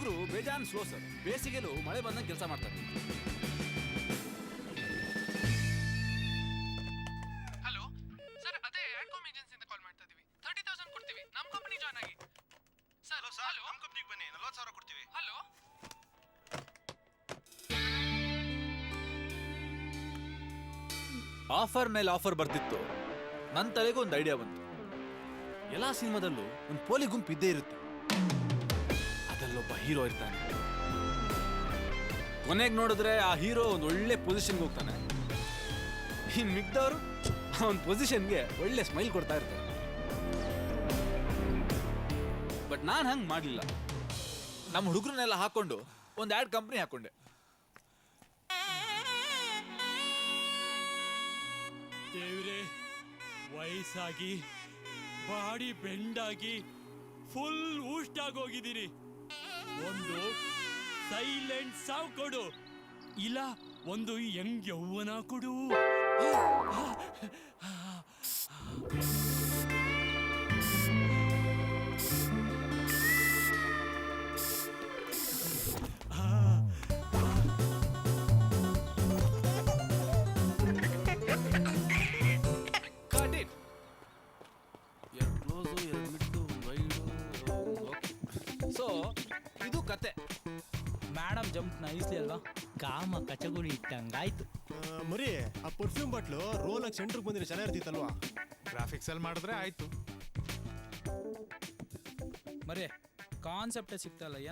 ಹುಡುಗರು ಬೇಜಾನ್ slow sir. ಬೇಸಿಗೆಲು ಮಳೆ ಬಂದಂಗೆ ಕೆಲಸ ಮಾಡ್ತಾರೆ. ಹಲೋ ಸರ್, ಅದೇ ಆಡ್ಕಾಮ್ ಏಜೆನ್ಸಿಯಿಂದ ಕಾಲ್ ಮಾಡ್ತಾ ಇದೀವಿ. 30,000 ಕೊಡ್ತೀವಿ, ನಮ್ಮ ಕಂಪನಿ ಜಾಯ್ನ್ ಆಗಿ. ಸರ್ ಹಲೋ, ನಮ್ಮ ಕಂಪನಿಗೆ ಬನ್ನಿ, 40,000 ಕೊಡ್ತೀವಿ. ಹಲೋ. ಆಫರ್ ಮೇಲೆ ಆಫರ್ ಬರ್ತಿತ್ತು. ನನ್ನ ತಲೆಗೂ ಒಂದು ಐಡಿಯಾ ಬಂತು. ಎಲ್ಲಾ ಸಿನಿಮಾದಲ್ಲೂ ಒಂದು ಪೋಲಿ ಗುಂಪು ಇದ್ದೇ ಇರುತ್ತೆ. ಅದರಲ್ಲೊಬ್ಬ ಹೀರೋ ಇರ್ತಾನೆ. ಕೊನೆಗೆ ನೋಡಿದ್ರೆ ಆ ಹೀರೋ ಒಂದು ಒಳ್ಳೆ ಪೊಸಿಷನ್ಗೆ ಹೋಗ್ತಾನೆ. ಇನ್ ಮಿಕ್ದವರು ಅವನ ಪೊಸಿಷನ್ಗೆ ಒಳ್ಳೆ ಸ್ಮೈಲ್ ಕೊಡ್ತಾ ಇರ್ತಾರೆ. ಬಟ್ ನಾನು ಹಂಗೆ ಮಾಡಲಿಲ್ಲ. ನಮ್ಮ ಹುಡುಗರನ್ನೆಲ್ಲ ಹಾಕೊಂಡು ಒಂದು ಆ್ಯಡ್ ಕಂಪ್ನಿ ಹಾಕೊಂಡೆ. ದೇವ್ರೆ, ವಯಸ್ಸಾಗಿ ಬಾಡಿ ಬೆಂಡಾಗಿ ಫುಲ್ ಊಷ್ಟಾಗೋಗಿದ್ದೀನಿ. ಒಂದು ಸೈಲೆಂಟ್ ಸಾವು ಕೊಡು, ಇಲ್ಲ ಒಂದು ಯಂಗ್ ಯೌವನ ಕೊಡು. ಸೊ ಇದು ಕತೆ. ಮೇಡಮ್ ಜಂಪ್ ನೈಸ್ಲಿ ಅಲ್ವಾ? ಕಾಮ ಕಚಗುಳಿ ಇಟ್ಟಂಗಾಯ್ತು. ಮರಿ, ಆ ಪರ್ಫ್ಯೂಮ್ ಬಾಟ್ಲು ರೋಲ್ ಆಗಿ ಸೆಂಟ್ರಿಗೆ ಬಂದಿರೋ ಚೆನ್ನಾಗಿರ್ತಿತ್ತಲ್ವಾ? ಗ್ರಾಫಿಕ್ಸ್ ಅಲ್ಲಿ ಮಾಡಿದ್ರೆ ಆಯ್ತು. ಮರೇ ಕಾನ್ಸೆಪ್ಟೇ ಸಿಗ್ತಲ್ಲ, ಏನೋ